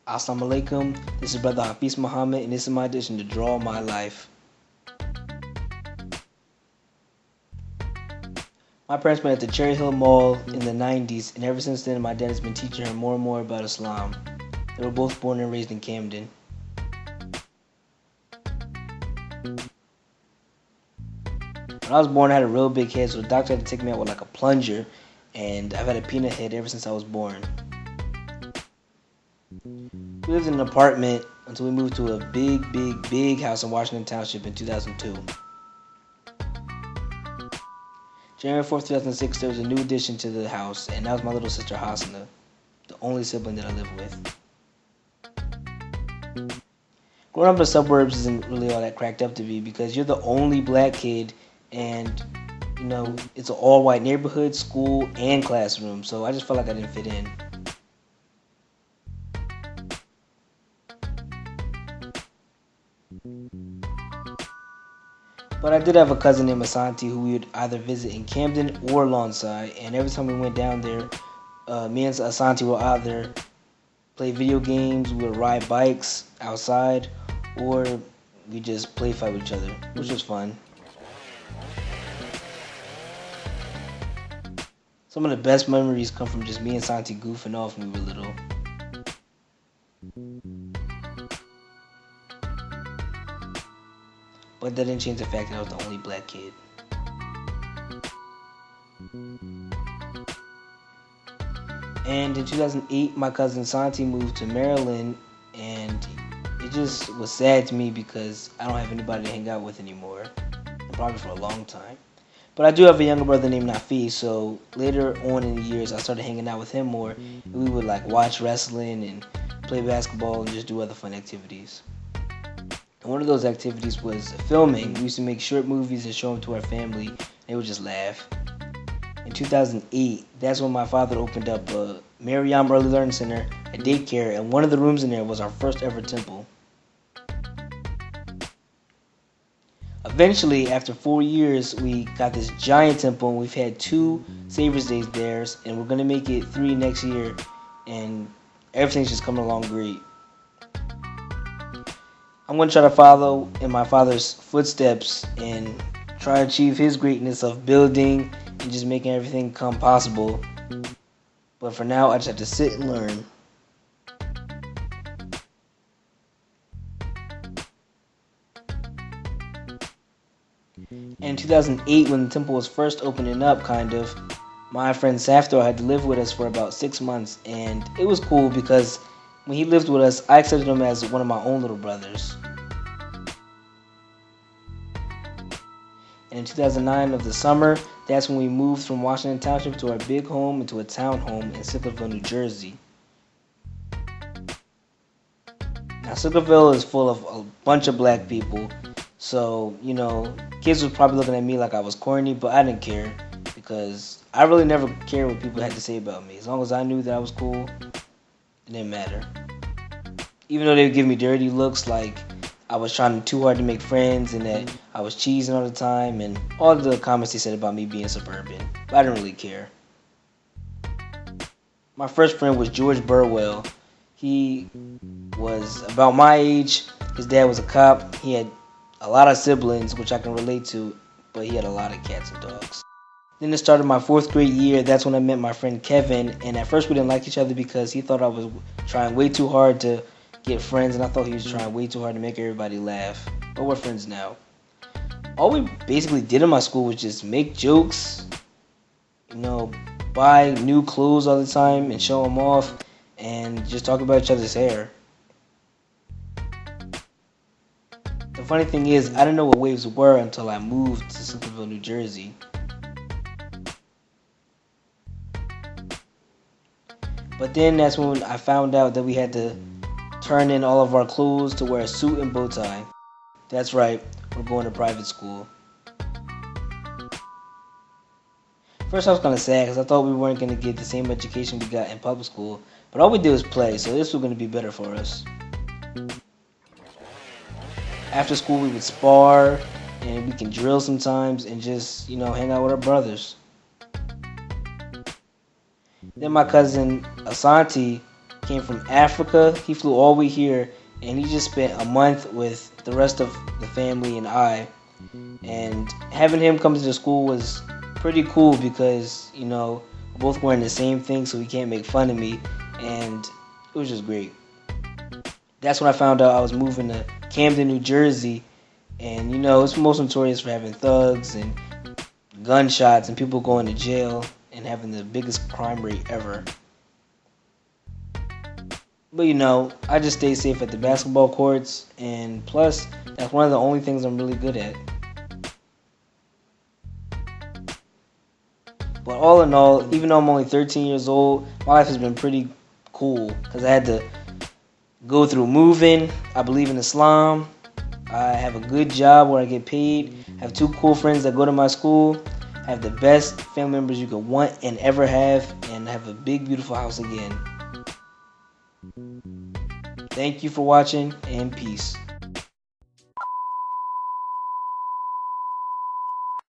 Assalamu alaikum. This is Brother Hafiz Muhammad, and this is my edition to Draw My Life. My parents met at the Cherry Hill Mall in the 90s, and ever since then, my dad has been teaching her more and more about Islam. They were both born and raised in Camden. When I was born, I had a real big head, so the doctor had to take me out with like a plunger, and I've had a peanut head ever since I was born. We lived in an apartment until we moved to a big house in Washington Township in 2002. January 4th, 2006, there was a new addition to the house, and that was my little sister Hasana, the only sibling that I live with. Growing up in the suburbs isn't really all that cracked up to be because you're the only black kid, and it's an all-white neighborhood, school, and classroom, so I just felt like I didn't fit in. But I did have a cousin named Asante who we would either visit in Camden or Lawnside, and every time we went down there, me and Asante would either play video games, we would ride bikes outside, or we just play fight with each other, which was fun. Some of the best memories come from just me and Asante goofing off when we were little. But that didn't change the fact that I was the only black kid. And in 2008, my cousin Santi moved to Maryland, and it just was sad to me because I don't have anybody to hang out with anymore, and probably for a long time. But I do have a younger brother named Nafi, so later on in the years, I started hanging out with him more, and we would watch wrestling and play basketball and just do other fun activities. And one of those activities was filming. We used to make short movies and show them to our family. They would just laugh. In 2008, that's when my father opened up a Maryam Early Learning Center, a daycare, and one of the rooms in there was our first ever temple. Eventually, after 4 years, we got this giant temple, and we've had 2 Savior's Days there, and we're going to make it 3 next year, and everything's just coming along great. I'm going to try to follow in my father's footsteps and try to achieve his greatness of building and just making everything come possible. But for now, I just have to sit and learn. And in 2008, when the temple was first opening up, my friend Safdar had to live with us for about 6 months, and it was cool because when he lived with us, I accepted him as one of my own little brothers. And in 2009 of the summer, that's when we moved from Washington Township to our big home into a townhome in Sicklerville, New Jersey. Now, Sicklerville is full of a bunch of black people, so, kids was probably looking at me like I was corny, but I didn't care because I really never cared what people had to say about me. As long as I knew that I was cool, it didn't matter. Even though they would give me dirty looks like I was trying too hard to make friends and that I was cheesing all the time and all the comments they said about me being suburban. But I didn't really care. My first friend was George Burwell. He was about my age. His dad was a cop. He had a lot of siblings, which I can relate to, but he had a lot of cats and dogs. Then it started my 4th grade year. That's when I met my friend Kevin, and at first we didn't like each other because he thought I was trying way too hard to get friends, and I thought he was trying way too hard to make everybody laugh. But we're friends now. All we basically did in my school was just make jokes, buy new clothes all the time and show them off, and just talk about each other's hair. The funny thing is, I didn't know what waves were until I moved to Sicklerville, New Jersey. But then that's when I found out that we had to turn in all of our clothes to wear a suit and bow tie. That's right, we're going to private school. First I was kind of sad because I thought we weren't going to get the same education we got in public school, but all we did was play, so this was going to be better for us. After school we would spar, and we can drill sometimes, and just, hang out with our brothers. Then my cousin Asante came from Africa. He flew all the way here, and he just spent a month with the rest of the family and I. And having him come to the school was pretty cool because, you know, we're both wearing the same thing, so he can't make fun of me. And it was just great. That's when I found out I was moving to Camden, New Jersey. And, you know, it's most notorious for having thugs and gunshots and people going to jail and having the biggest crime rate ever. But, you know, I just stay safe at the basketball courts, and plus, that's one of the only things I'm really good at. But all in all, even though I'm only 13 years old, my life has been pretty cool because I had to go through moving. I believe in Islam. I have a good job where I get paid. I have 2 cool friends that go to my school. I have the best family members you could want and ever have. And I have a big, beautiful house again. Thank you for watching, and peace.